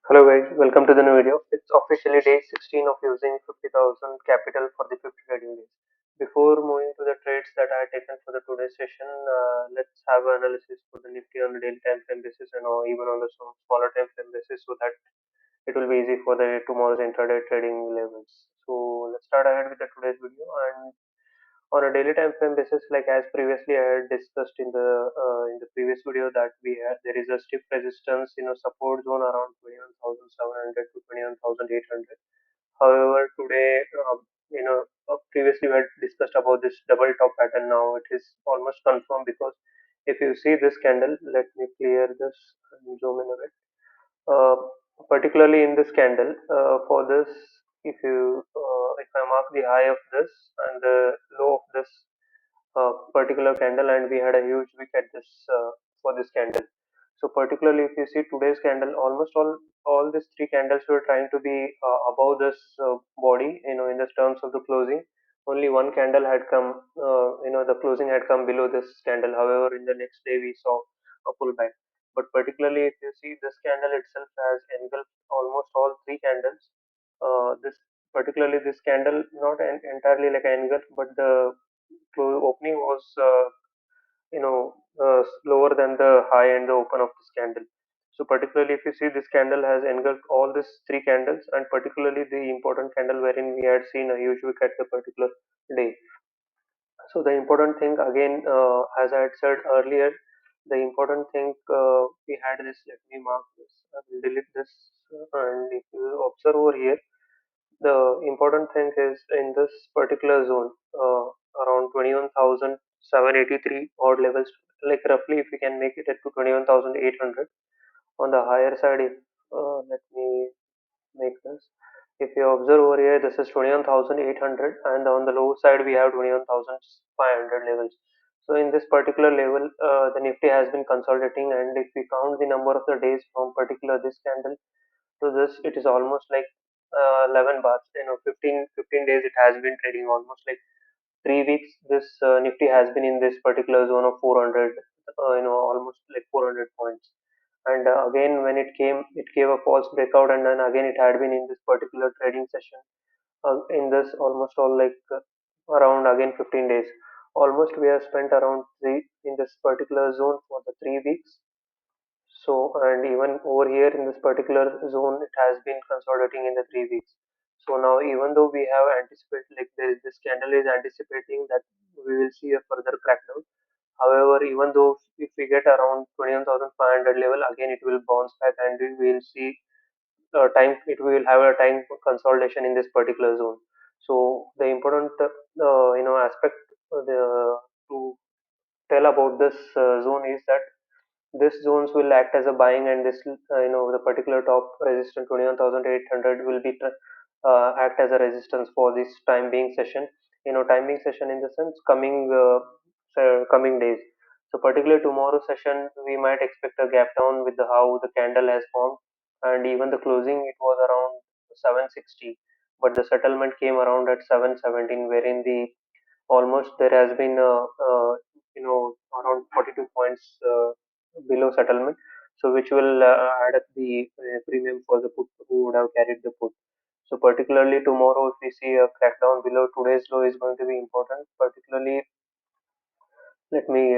Hello guys, welcome to the new video. It's officially day 16 of using 50,000 capital for the 50 trading days. Before moving to the trades that I taken for the today's session, let's have an analysis for the Nifty on the daily time frame basis and or even on the smaller time frame basis so that it will be easy for the tomorrow's intraday trading levels. So let's start ahead with the today's video and on a daily time frame basis, like as previously I had discussed in the previous video that we had there is a stiff resistance, support zone around 21,700 to 21,800. However, today, previously we had discussed about this double top pattern. Now it is almost confirmed because if you see this candle, let me clear this and zoom in a bit. Uh, Particularly in this candle, for this, if I mark the high of this and the low of this particular candle, and we had a huge wick at this for this candle. So particularly if you see today's candle, almost all these three candles were trying to be above this body, in the terms of the closing. Only one candle had come, the closing had come below this candle. However, in the next day we saw a pullback. But particularly if you see this candle itself has engulfed almost all three candles. This particularly this candle not entirely like an engulf, but the opening was lower than the high and the open of this candle. So particularly if you see this candle has engulfed all these three candles, and particularly the important candle wherein we had seen a huge wick at the particular day. So the important thing again, as I had said earlier, the important thing we had this. Let me mark this. I will delete this, and if you observe over here, the important thing is in this particular zone, around 21,783 odd levels, like roughly if we can make it at to 21,800 on the higher side. If let me make this. If you observe over here, this is 21,800, and on the low side we have 21,500 levels. So in this particular level, the Nifty has been consolidating, and if we count the number of the days from particular this candle to this, it is almost like 11 bars. 15 days it has been trading almost like 3 weeks. This Nifty has been in this particular zone of 400, almost like 400 points. And again, when it came, it gave a false breakout, and then again it had been in this particular trading session. In this almost all like around again 15 days. Almost we have spent around three in this particular zone for the 3 weeks. So, and even over here in this particular zone, it has been consolidating in the 3 weeks. So now, even though we have anticipated, like this candle is anticipating that we will see a further crackdown. However, even though if we get around 21,500 level, again it will bounce back, and we will see time. It will have a time consolidation in this particular zone. So the important, aspect to tell about this zone is that this zones will act as a buying, and this the particular top resistance 21,800 will be act as a resistance for this time being session. Time being session in the sense coming days. So particularly tomorrow session we might expect a gap down with the how the candle has formed, and even the closing it was around 760, but the settlement came around at 717, wherein the almost there has been around 42 points below settlement, so which will add up the premium for the put who would have carried the put. So particularly tomorrow, if we see a crackdown below today's low is going to be important. Particularly, let me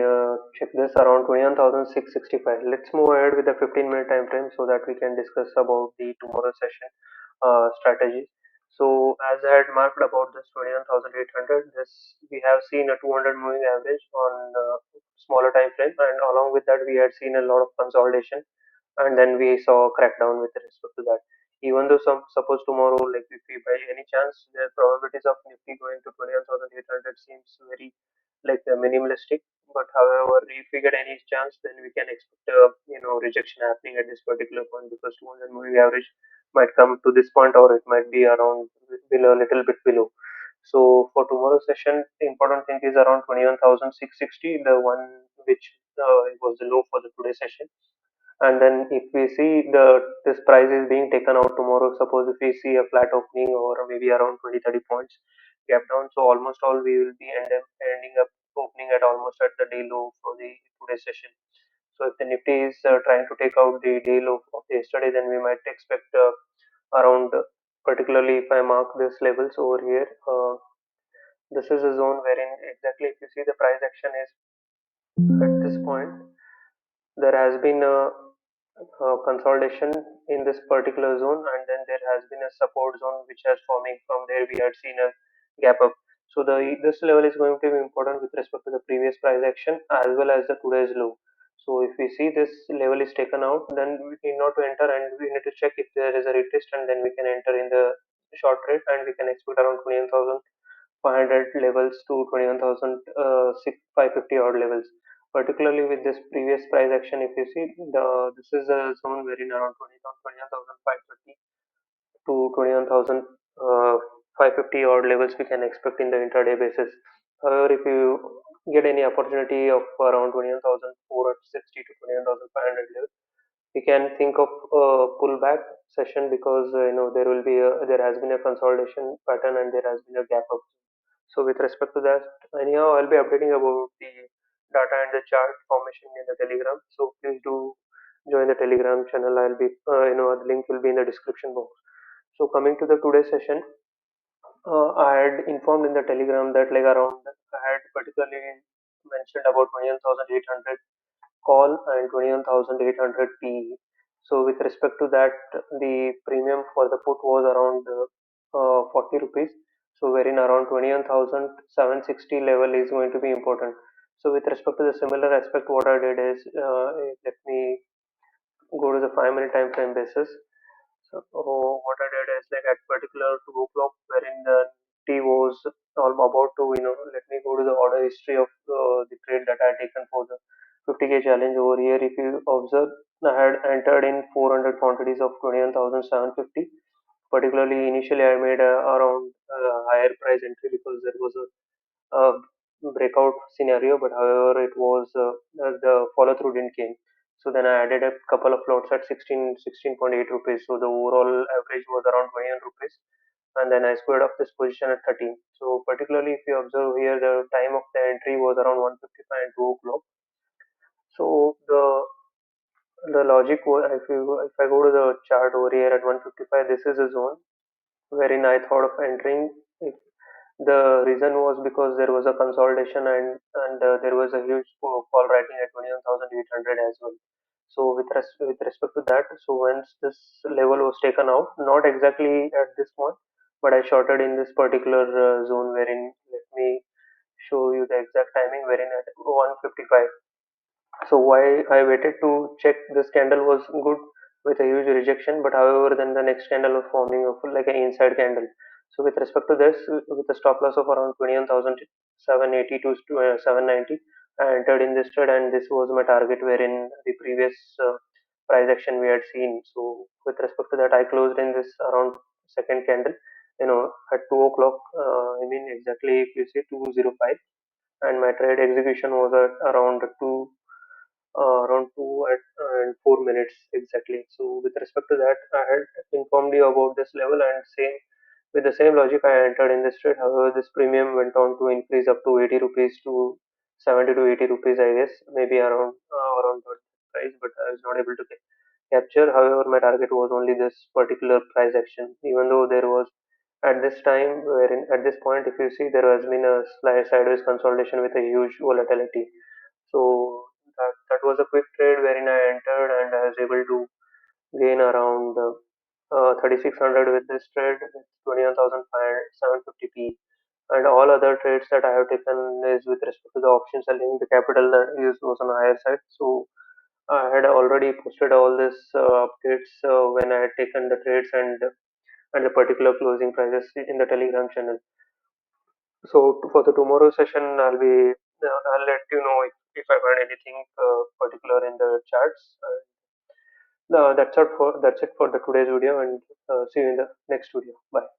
check this around 21,665. Let's move ahead with the 15-minute time frame so that we can discuss about the tomorrow session strategy. So as I had marked about this 21,800, this we have seen a 200 moving average on smaller time frame, and along with that we had seen a lot of consolidation, and then we saw a crackdown with respect to that. Even though suppose tomorrow, like if we by any chance the probabilities of Nifty going to 21,800 seems very like minimalistic, but however if we get any chance, then we can expect rejection happening at this particular point, because 200 moving average might come to this point, or it might be around below, a little bit below. So for tomorrow's session, the important thing is around 21,660, the one which was the low for the today session. And then if we see this price is being taken out tomorrow, suppose if we see a flat opening or maybe around 20-30 points gap down, so almost all we will be ending up opening at almost at the day low for the today's session. So if the Nifty is trying to take out the day low of yesterday, then we might expect around, particularly if I mark this levels over here, this is a zone wherein exactly if you see the price action is at this point, there has been a consolidation in this particular zone, and then there has been a support zone which has forming. From there we had seen a gap up. So the this level is going to be important with respect to the previous price action as well as the today's low. So if we see this level is taken out, then we need not to enter, and we need to check if there is a retest, and then we can enter in the short trade, and we can expect around 21,500 levels to 21,550 odd levels. Particularly with this previous price action, if you see, this is a zone wherein around 21,530 to 21,550 odd levels we can expect in the intraday basis. However, if you get any opportunity of around 21,460 to 21,500 levels, we can think of a pullback session, because there has been a consolidation pattern and there has been a gap up. So with respect to that, anyhow, I'll be updating about the data and the chart formation in the Telegram. So please do join the Telegram channel. I'll be, the link will be in the description box. So coming to the today's session, I had informed in the Telegram that like around I had particularly mentioned about 21,800 call and 21,800 PE. So with respect to that, the premium for the put was around 40 rupees. So wherein around 21,760 level is going to be important. So with respect to the similar aspect, what I did is, let me go to the 5 minute time frame basis. So what I did is like at particular 2 o'clock, wherein the T was all about to, let me go to the order history of the trade that I had taken for the 50K challenge over here. If you observe, I had entered in 400 quantities of 21,750. Particularly initially, I made around higher price entry because there was a breakout scenario, but however, it was the follow through didn't came. So then I added a couple of lots at 16.8 rupees. So the overall average was around 21 rupees. And then I squared off this position at 13. So particularly if you observe here, the time of the entry was around 1:55 and 2 o'clock. So the logic was, if I go to the chart over here at 1:55, this is a zone wherein I thought of entering. If the reason was because there was a consolidation, and there was a huge fall writing at 21,800 as well. So with respect to that, so once this level was taken out, not exactly at this point, but I shorted in this particular zone, wherein let me show you the exact timing, wherein at 1:55. So why I waited to check this candle was good with a huge rejection, but however, then the next candle was forming of like an inside candle. So with respect to this, with a stop loss of around 21,780 to 790, I entered in this trade, and this was my target wherein the previous price action we had seen. So with respect to that, I closed in this around second candle, at 2 o'clock. I mean exactly if you say 2:05, and my trade execution was at around 2 and 4 minutes exactly. So with respect to that, I had informed you about this level, and same with the same logic I entered in this trade. However, this premium went on to increase up to 80 rupees to 70 to 80 rupees, I guess, maybe around that price, but I was not able to capture. However, my target was only this particular price action, even though there was at this time, wherein at this point, if you see, there has been a slight sideways consolidation with a huge volatility. So that was a quick trade wherein I entered, and I was able to gain around 3,600 with this trade, with 21,750 P. And all other trades that I have taken is with respect to the option selling. The capital that used was on the higher side. So I had already posted all this updates when I had taken the trades, and the particular closing prices in the Telegram channel. So for the tomorrow session, I'll let you know if I find anything particular in the charts. That's it for the today's video, and see you in the next video. Bye.